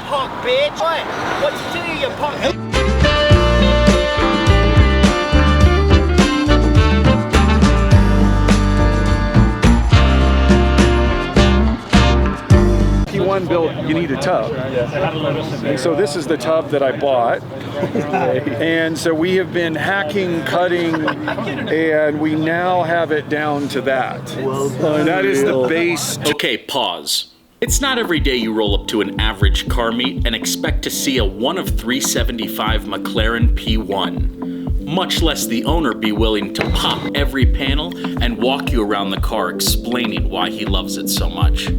punk bitch. What's to you punk? P1 built, you need a tub. And so this is the tub that I bought. And so we have been hacking, cutting, and we now have it down to that. That is the base. Okay, pause. It's not every day you roll up to an average car meet and expect to see a 1 of 375 McLaren P1. Much less the owner be willing to pop every panel and walk you around the car explaining why he loves it so much.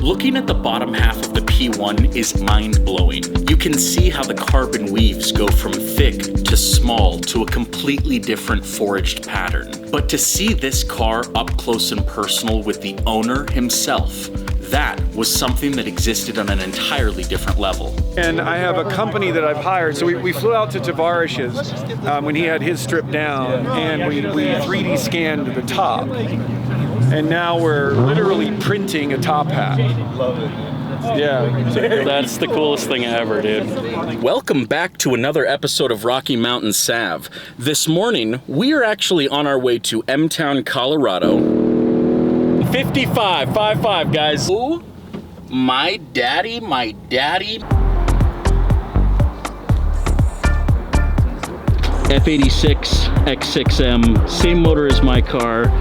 Looking at the bottom half of the P1 is mind-blowing. You can see how the carbon weaves go from thick to small to a completely different forged pattern. But to see this car up close and personal with the owner himself, that was something that existed on an entirely different level. And I have a company that I've hired. So we flew out to Tavarish's when he had his stripped down, and we 3D scanned the top. And now we're literally printing a top hat. Love it. Yeah. That's the coolest thing ever, dude. Welcome back to another episode of Rocky Mountain Sav. This morning, we are actually on our way to M-Town, Colorado. 55, guys. Ooh, my daddy. F86 X6M, same motor as my car.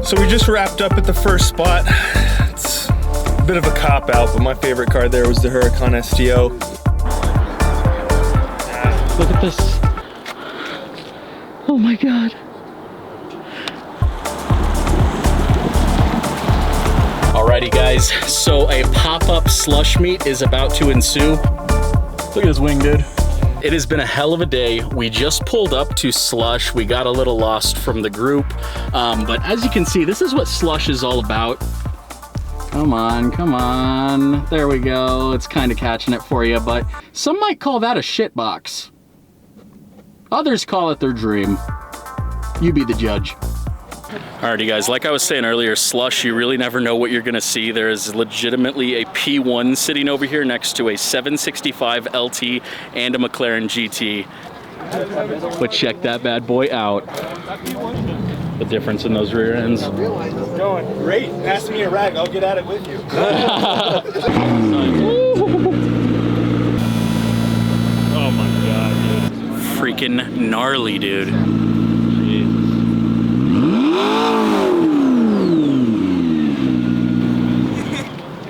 So we just wrapped up at the first spot. It's a bit of a cop-out, but my favorite car there was the Huracan STO. Look at this. Oh my God. Alrighty guys, so a pop-up slush meet is about to ensue. Look at his wing, dude. It has been a hell of a day. We just pulled up to slush. We got a little lost from the group. But as you can see, this is what slush is all about. Come on. There we go. It's kind of catching it for you, but some might call that a shit box. Others call it their dream. You be the judge. Alrighty guys, like I was saying earlier, slush, you really never know what you're gonna see. There is legitimately a P1 sitting over here next to a 765 LT and a McLaren GT. But check that bad boy out. The difference in those rear ends. Going great. Pass me a rag, I'll get at it with you. Oh my God, dude. Freaking gnarly, dude.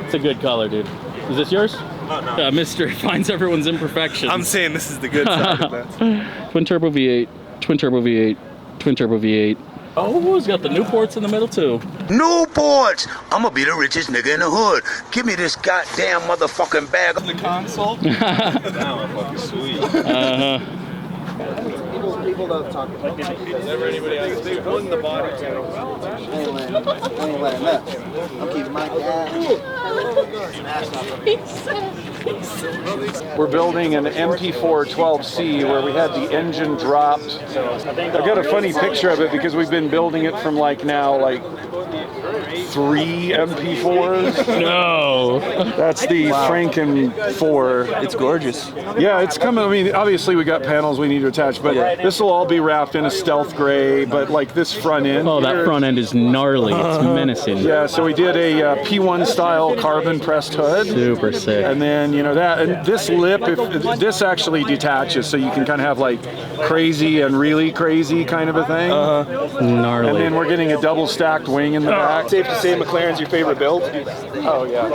It's a good color, dude. Is this yours? Oh, no. Mystery finds everyone's imperfections. I'm saying this is the good side of that. Twin turbo V8, twin turbo V8, twin turbo V8. Oh, it's got the Newports in the middle too. Newports! I'ma be the richest nigga in the hood. Give me this goddamn motherfucking bag. The console? Now I'm fucking sweet. People love talking about Never anybody else. They won the body channel. I ain't letting up. I'm keeping my We're building an MP4 12C where we had the engine dropped. I've got a funny picture of it because we've been building it from like 3 MP4s. No. That's the Franken 4. It's gorgeous. Yeah, it's coming. I mean, obviously we got panels we need to attach, but this will all be wrapped in a stealth gray, but like this front end. Oh, that front end is gnarly. It's menacing. Yeah, so we did a P1 style carbon pressed hood. Super sick. And then, you know, that, and this lip, this actually detaches, so you can kind of have like crazy and really crazy kind of a thing. Gnarly. And then we're getting a double stacked wing in the back. Safe to say McLaren's your favorite build? Oh, yeah.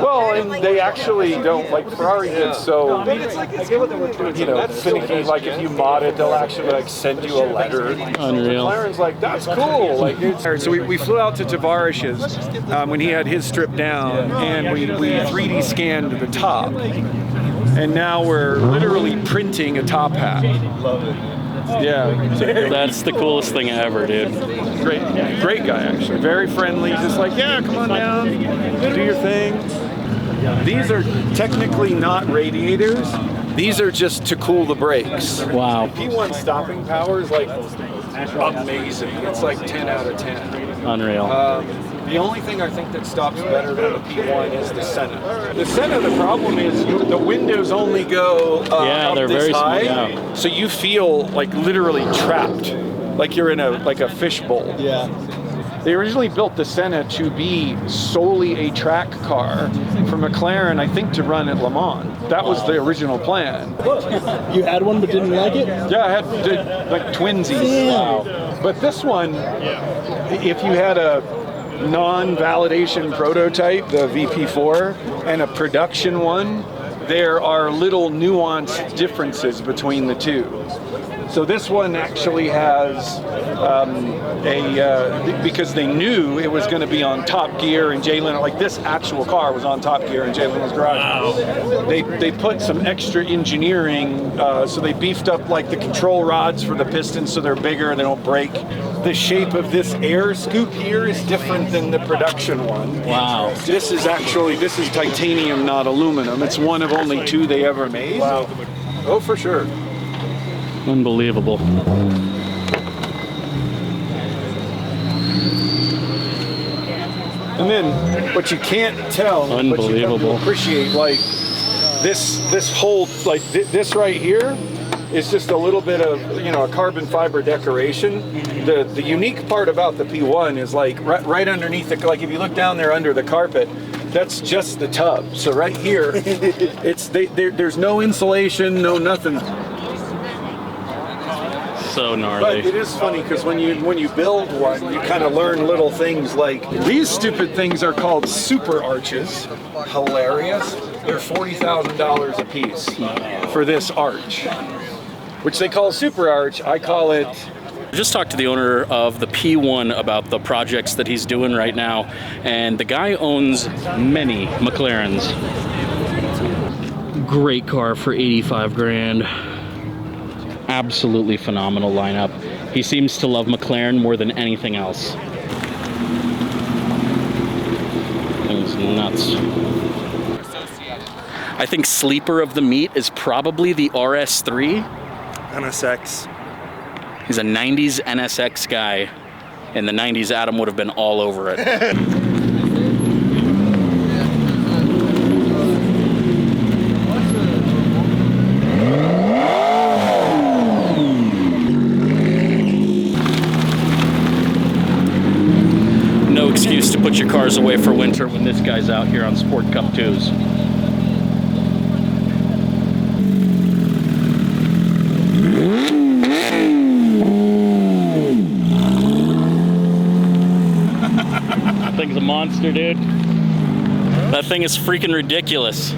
Well, and they actually don't, like Ferrari did so, you know, finicky, like if you mod it, they'll actually like send you a letter. Unreal. McLaren's like, that's cool. Like, so we flew out to Tavarish's when he had his stripped down, and we 3D scanned the top. And now we're literally printing a top hat. Love it. Yeah. That's the coolest thing ever, dude. Great guy, actually. Very friendly. Just like, yeah, come on down, do your thing. These are technically not radiators. These are just to cool the brakes. Wow. P1 stopping power is like amazing. It's like 10 out of 10. Unreal. The only thing I think that stops better than the P1 is the Senna. The Senna, the problem is the windows only go Yeah, up they're this very small, high, yeah. so you feel like literally trapped, like you're in a fishbowl. Yeah. They originally built the Senna to be solely a track car for McLaren, I think, to run at Le Mans. That was the original plan. You had one but didn't like it? Yeah, I had like twinsies. Wow. But this one, if you had a non-validation prototype, the VP4, and a production one, there are little nuanced differences between the two. So this one actually has because they knew it was going to be on Top Gear and Jay Leno, like this actual car was on Top Gear in Jay Leno's garage. Wow. They put some extra engineering, so they beefed up like the control rods for the pistons so they're bigger and they don't break. The shape of this air scoop here is different than the production one. Wow. This is titanium, not aluminum. It's one of only two they ever made. Wow. Oh, for sure. Unbelievable. And then what you can't tell, but you come to Unbelievable. appreciate, like this whole, like this right here is just a little bit of, a carbon fiber decoration. The unique part about the P1 is like right underneath it, like if you look down there under the carpet, that's just the tub. So right here, there's no insulation, no nothing. So gnarly. But it is funny because when you build one, you kind of learn little things like these stupid things are called super arches. Hilarious. They're $40,000 a piece for this arch, which they call super arch. I call it. I just talked to the owner of the P1 about the projects that he's doing right now, and the guy owns many McLarens. Great car for 85 grand. Absolutely phenomenal lineup. He seems to love McLaren more than anything else. Thing's nuts. I think sleeper of the meet is probably the RS3. NSX. He's a 90s NSX guy. In the 90s, Adam would have been all over it. No excuse to put your cars away for winter when this guy's out here on Sport Cup 2s. That thing's a monster, dude. That thing is freaking ridiculous.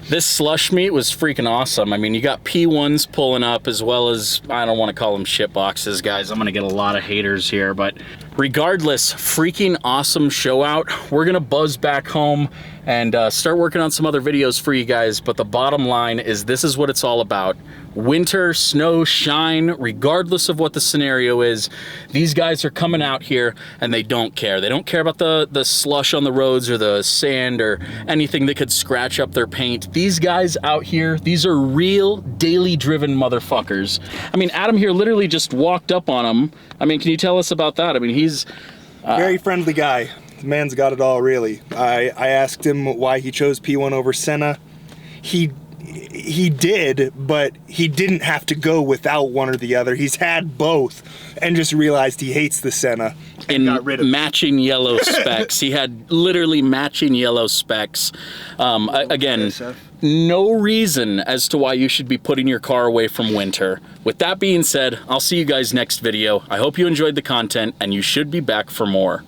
This slush meet was freaking awesome. I mean, you got P1s pulling up as well as, I don't want to call them shit boxes, guys. I'm going to get a lot of haters here, but regardless, freaking awesome show out. We're going to buzz back home and start working on some other videos for you guys, but the bottom line is this is what it's all about. Winter, snow, shine, regardless of what the scenario is, these guys are coming out here and they don't care. They don't care about the slush on the roads or the sand or anything that could scratch up their paint. These guys out here, these are real daily driven motherfuckers. I mean, Adam here literally just walked up on him. I mean, can you tell us about that? I mean, he's Very friendly guy. The man's got it all, really. I asked him why he chose P1 over Senna. He did, but he didn't have to go without one or the other. He's had both and just realized he hates the Senna and got rid of it. Matching yellow specs. He had literally matching yellow specs. Again, no reason as to why you should be putting your car away from winter. With that being said, I'll see you guys next video. I hope you enjoyed the content and you should be back for more.